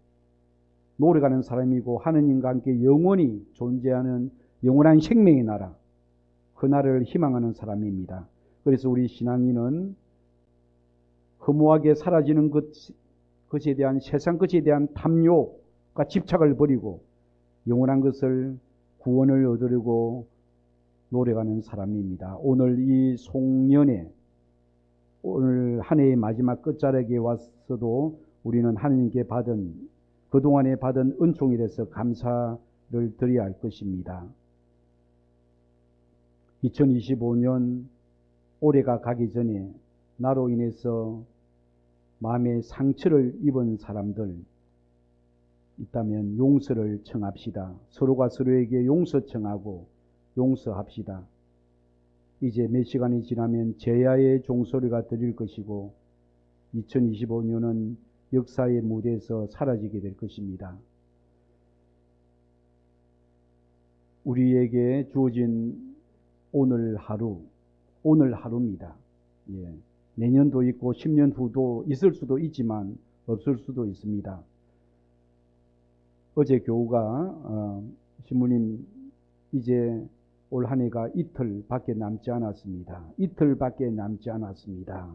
노력하는 사람이고 하느님과 함께 영원히 존재하는 영원한 생명의 나라, 그 나라를 희망하는 사람입니다. 그래서 우리 신앙인은 허무하게 사라지는 것에 대한 세상 것에 대한 탐욕과 집착을 버리고 영원한 것을 구원을 얻으려고 노력하는 사람입니다. 오늘 이 송년회, 오늘 한 해의 마지막 끝자락에 왔어도 우리는 하느님께 받은 그동안에 받은 은총이라서 감사를 드려야 할 것입니다. 2025년 올해가 가기 전에 나로 인해서 마음의 상처를 입은 사람들 있다면 용서를 청합시다. 서로가 서로에게 용서 청하고 용서합시다. 이제 몇 시간이 지나면 제야의 종소리가 들릴 것이고 2025년은 역사의 무대에서 사라지게 될 것입니다. 우리에게 주어진 오늘 하루입니다. 예. 내년도 있고 10년 후도 있을 수도 있지만 없을 수도 있습니다. 어제 교우가 신부님 이제 올 한 해가 이틀밖에 남지 않았습니다. 이틀밖에 남지 않았습니다.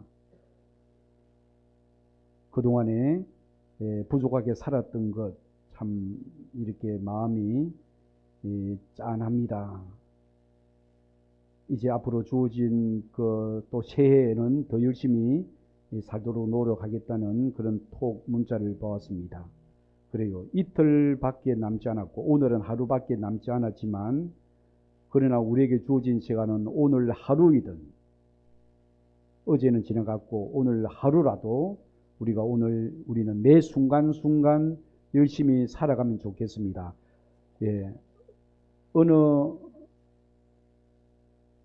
그동안에 부족하게 살았던 것 참 이렇게 마음이 짠합니다. 이제 앞으로 주어진 또 새해에는 더 열심히 살도록 노력하겠다는 그런 톡 문자를 보았습니다. 그래요. 이틀밖에 남지 않았고 오늘은 하루밖에 남지 않았지만 그러나 우리에게 주어진 시간은 오늘 하루이든 어제는 지나갔고 오늘 하루라도 우리는 매 순간순간 열심히 살아가면 좋겠습니다. 예.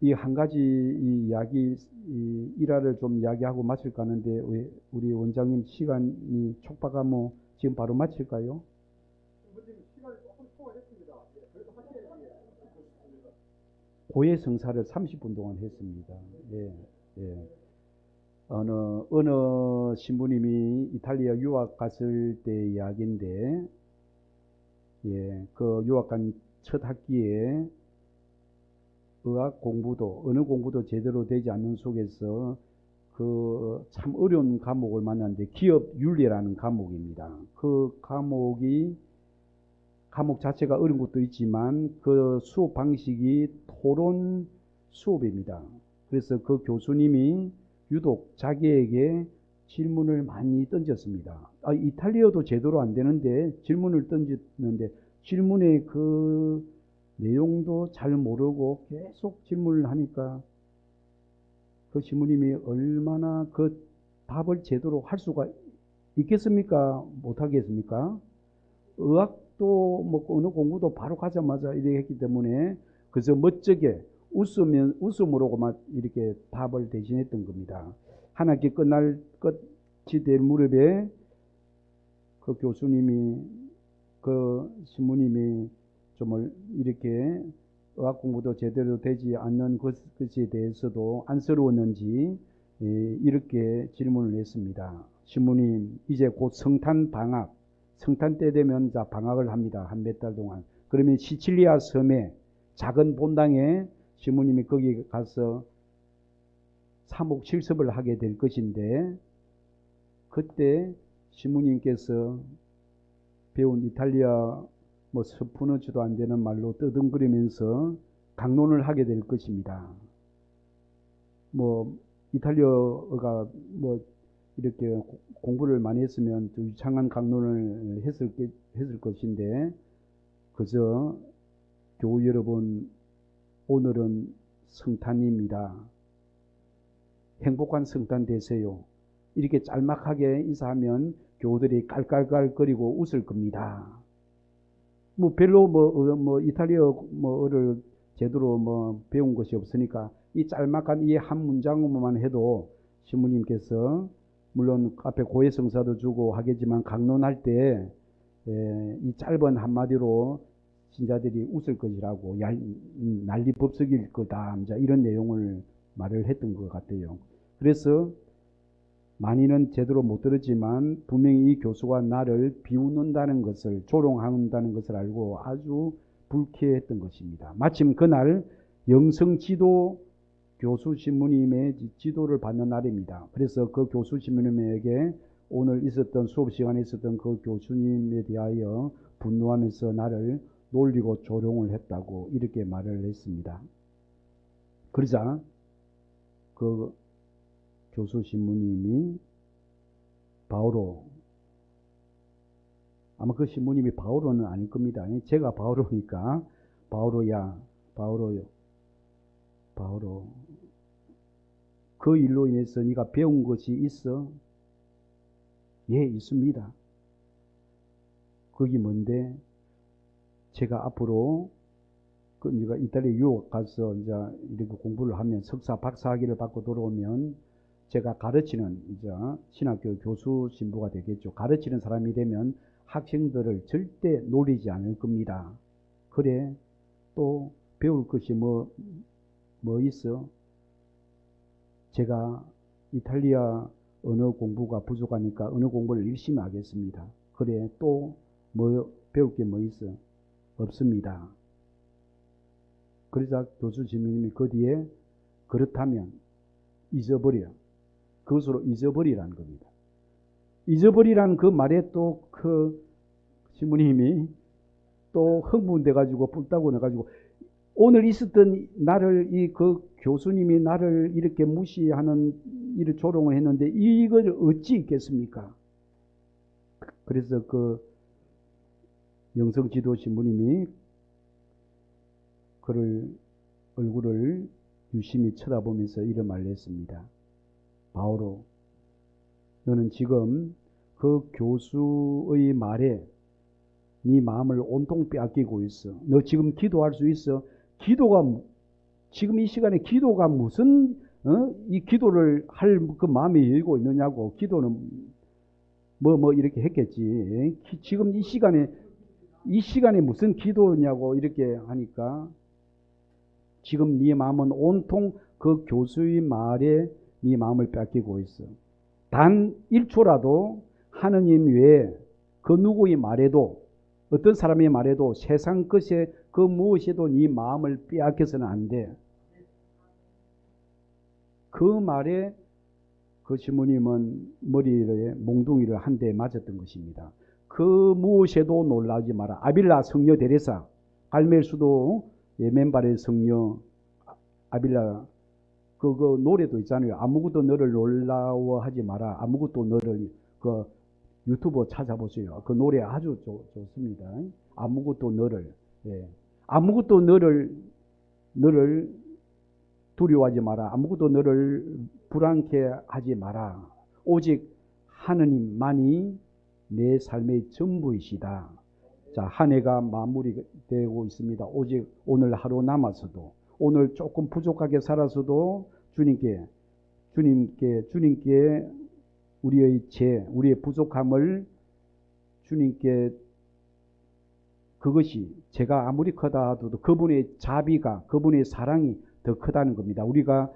이 한 가지 일화를 좀 이야기하고 마칠까 하는데 우리 원장님 시간이 촉박하면 지금 바로 마칠까요? 시간이 조금 소화했습니다. 그래도 고해 성사를 30분 동안 했습니다. 예, 예. 어느 신부님이 이탈리아 유학 갔을 때 이야기인데, 예, 그 유학 간 첫 학기에 의학 공부도 어느 공부도 제대로 되지 않는 속에서 그 참 어려운 과목을 만났는데 기업 윤리라는 과목입니다. 그 과목 자체가 어려운 것도 있지만 그 수업 방식이 토론 수업입니다. 그래서 그 교수님이 유독 자기에게 질문을 많이 던졌습니다. 이탈리아도 제대로 안 되는데 질문을 던졌는데 질문의 그 내용도 잘 모르고 계속 질문을 하니까 그 신부님이 얼마나 그 답을 제대로 할 수가 있겠습니까? 못하겠습니까? 의학도 뭐 어느 공부도 바로 가자마자 이렇게 했기 때문에 그저 멋지게 웃음으로만 이렇게 답을 대신했던 겁니다. 한 학기 끝이 될 무렵에 그 교수님이 그 신부님이 좀 이렇게 의학 공부도 제대로 되지 않는 것에 대해서도 안쓰러웠는지 이렇게 질문을 했습니다. 신부님, 이제 곧 성탄 때 되면 방학을 합니다. 한 몇 달 동안. 그러면 시칠리아 섬에 작은 본당에 신부님이 거기 가서 사목 실습을 하게 될 것인데 그때 신부님께서 배운 이탈리아 스푸너즈도 안 되는 말로 떠듬거리면서 강론을 하게 될 것입니다. 이탈리아가 이렇게 공부를 많이 했으면 유창한 강론을 했을 것인데 그저 교우 여러분, 오늘은 성탄입니다. 행복한 성탄 되세요. 이렇게 짤막하게 인사하면 교우들이 깔깔깔거리고 웃을 겁니다. 별로 이탈리아어를 제대로 배운 것이 없으니까 이 짤막한 이 한 문장만 해도 신부님께서 물론 앞에 고해성사도 주고 하겠지만 강론할 때 이 짧은 한마디로 신자들이 웃을 것이라고 난리법석일 거다. 이런 내용을 말을 했던 것 같아요. 그래서 많이는 제대로 못 들었지만 분명히 이 교수가 나를 비웃는다는 것을, 조롱한다는 것을 알고 아주 불쾌했던 것입니다. 마침 그날 영성지도 교수 신부님의 지도를 받는 날입니다. 그래서 그 교수 신부님에게 오늘 있었던 수업 시간에 있었던 그 교수님에 대하여 분노하면서 나를 놀리고 조롱을 했다고 이렇게 말을 했습니다. 그러자 그 교수 신부님이 바오로, 아마 그 신부님이 바오로는 아닐 겁니다. 제가 바오로니까 바오로야, 바오로요, 바오로, 그 일로 인해서 네가 배운 것이 있어? 예, 있습니다. 그게 뭔데? 제가 앞으로 네가 이탈리아 유학 가서 이제 이렇게 공부를 하면 석사, 박사 학위를 받고 돌아오면 제가 가르치는 이제 신학교 교수 신부가 되겠죠. 가르치는 사람이 되면 학생들을 절대 놀리지 않을 겁니다. 그래, 또 배울 것이 뭐 있어? 제가 이탈리아 언어 공부가 부족하니까 언어 공부를 열심히 하겠습니다. 그래, 또 뭐 배울 게 뭐 있어? 없습니다. 그러자 교수 신부님이 그 뒤에 그렇다면 잊어버려. 그것으로 잊어버리라는 겁니다. 잊어버리라는 그 말에 또 그 신부님이 또 흥분돼가지고 뿔따고 내가지고 오늘 있었던 나를, 그 교수님이 나를 이렇게 무시하는, 이렇게 조롱을 했는데 이걸 어찌 있겠습니까? 그래서 그 영성지도 신부님이 그를 얼굴을 유심히 쳐다보면서 이런 말을 했습니다. 바오로, 너는 지금 그 교수의 말에 네 마음을 온통 빼앗기고 있어. 너 지금 기도할 수 있어? 기도가 지금 이 시간에 기도가 무슨 이 기도를 할 그 마음이 열고 있느냐고. 기도는 뭐 이렇게 했겠지. 지금 이 시간에 무슨 기도냐고 이렇게 하니까 지금 네 마음은 온통 그 교수의 말에 네 마음을 뺏기고 있어. 단 1초라도 하느님 외에 그 누구의 말에도, 어떤 사람의 말에도, 세상 것에 그 무엇에도 네 마음을 빼앗겨서는 안 돼. 그 말에 그 신부님은 머리에 몽둥이를 한 대 맞았던 것입니다. 그 무엇에도 놀라지 마라. 아빌라 성녀 데레사, 갈멜수도 맨발의 성녀 아빌라, 그 노래도 있잖아요. 아무것도 너를 놀라워하지 마라. 아무것도 너를, 그 유튜브 찾아보세요. 그 노래 아주 좋습니다. 아무것도 너를, 아무것도 너를 두려워하지 마라. 아무것도 너를 불안케 하지 마라. 오직 하느님만이 내 삶의 전부이시다. 자, 한 해가 마무리되고 있습니다. 오직 오늘 하루 남아서도, 오늘 조금 부족하게 살아서도 주님께 우리의 부족함을 주님께, 그것이 제가 아무리 크다 하더라도 그분의 자비가, 그분의 사랑이 더 크다는 겁니다. 우리가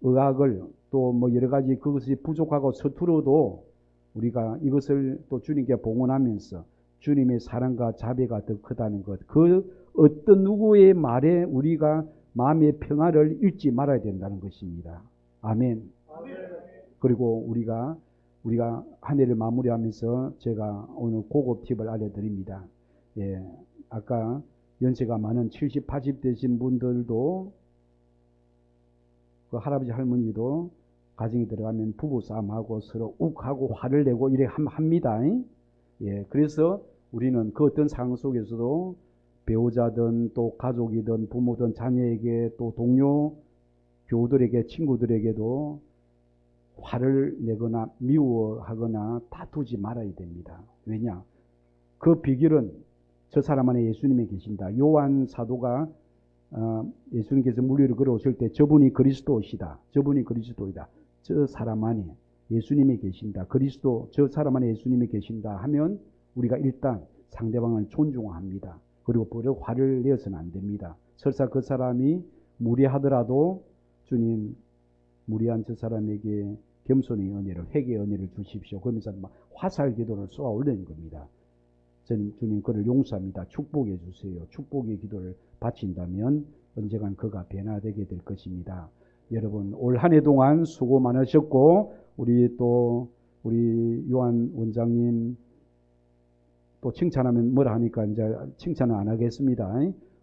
의학을 또 뭐 여러 가지 그것이 부족하고 서투러도 우리가 이것을 또 주님께 봉헌하면서 주님의 사랑과 자비가 더 크다는 것, 그 어떤 누구의 말에 우리가 마음의 평화를 잃지 말아야 된다는 것입니다. 아멘. 그리고 우리가 한 해를 마무리하면서 제가 오늘 고급 팁을 알려드립니다. 아까 연세가 많은 70, 80 되신 분들도, 그 할아버지 할머니도 가정에 들어가면 부부싸움하고 서로 욱하고 화를 내고 이래 합니다. 그래서 우리는 그 어떤 상황 속에서도 배우자든 또 가족이든 부모든 자녀에게 또 동료 교우들에게 친구들에게도 화를 내거나 미워하거나 다투지 말아야 됩니다. 왜냐? 그 비결은 저 사람 안에 예수님이 계신다. 요한 사도가 예수님께서 물리로 걸어오실 때 저분이 그리스도이시다. 저분이 그리스도이다. 저 사람 안에 예수님이 계신다. 그리스도, 저 사람 안에 예수님이 계신다 하면 우리가 일단 상대방을 존중합니다. 그리고 버럭 화를 내어서는 안 됩니다. 설사 그 사람이 무례하더라도 주님, 무례한 저 사람에게 겸손의 은혜를, 회개의 은혜를 주십시오. 그러면서 막 화살 기도를 쏘아 올리는 겁니다. 저는 주님 그를 용서합니다. 축복해 주세요. 축복의 기도를 바친다면 언젠간 그가 변화되게 될 것입니다. 여러분 올 한 해 동안 수고 많으셨고 우리 요한 원장님 또 칭찬하면 뭐라 하니까 이제 칭찬은 안 하겠습니다.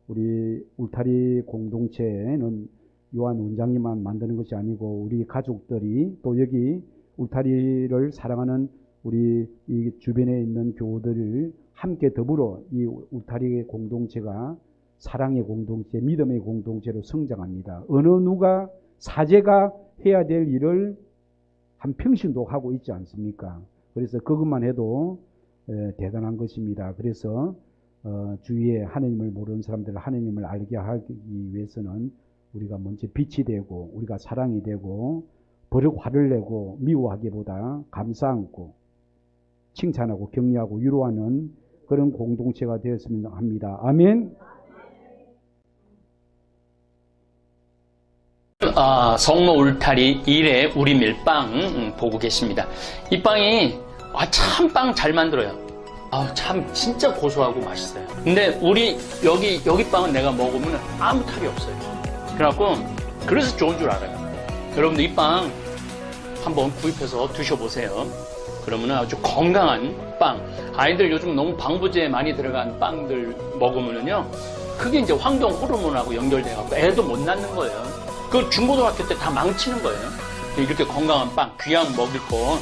우리 울타리 공동체는 요한 원장님만 만드는 것이 아니고 우리 가족들이 또 여기 울타리를 사랑하는 우리 이 주변에 있는 교우들을 함께 더불어 이 울타리 공동체가 사랑의 공동체, 믿음의 공동체로 성장합니다. 어느 누가 사제가 해야 될 일을 한 평신도 하고 있지 않습니까? 그래서 그것만 해도 대단한 것입니다. 그래서 주위에 하나님을 모르는 사람들을 하나님을 알게 하기 위해서는 우리가 먼저 빛이 되고 우리가 사랑이 되고 버럭 화를 내고 미워하기보다 감사 안고 칭찬하고 격려하고 위로하는 그런 공동체가 되었으면 합니다. 아멘. 성모 울타리 1회 우리 밀빵 보고 계십니다. 이 빵이 참 빵 잘 만들어요. 참 진짜 고소하고 맛있어요. 근데 우리 여기 빵은 내가 먹으면 아무 탈이 없어요. 그래서 좋은 줄 알아요. 여러분들 이 빵 한번 구입해서 드셔보세요. 그러면 아주 건강한 빵. 아이들 요즘 너무 방부제 많이 들어간 빵들 먹으면요, 그게 이제 황동 호르몬하고 연결돼갖고 애도 못 낳는 거예요. 그 중고등학교 때 다 망치는 거예요. 이렇게 건강한 빵, 귀한 먹을 거,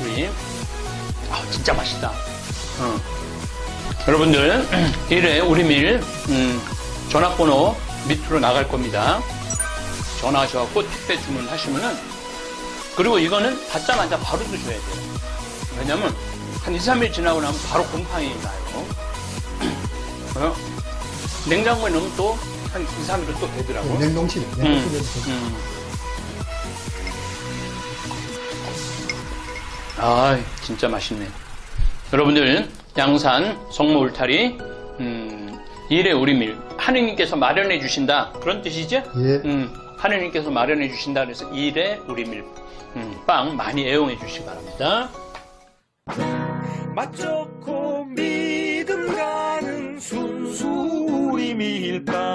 우리 진짜 맛있다. 여러분들 1회 우리 밀 전화번호 밑으로 나갈 겁니다. 전화하셔갖고 택배 주문하시면은, 그리고 이거는 받자마자 바로 드셔야 돼요. 왜냐면 한 2, 3일 지나고 나면 바로 곰팡이 나요. 냉장고에 넣으면 또 한 2, 3일은 또 되더라고요. 냉동실에. 진짜 맛있네. 여러분들 양산 성모 울타리 1회 우리 밀 하느님께서 마련해 주신다, 그런 뜻이죠? 예. 하느님께서 마련해 주신다 그래서 1회 우리 밀 빵 많이 애용해 주시기 바랍니다. 맛 좋고 믿음 가는 순수 우리 밀빵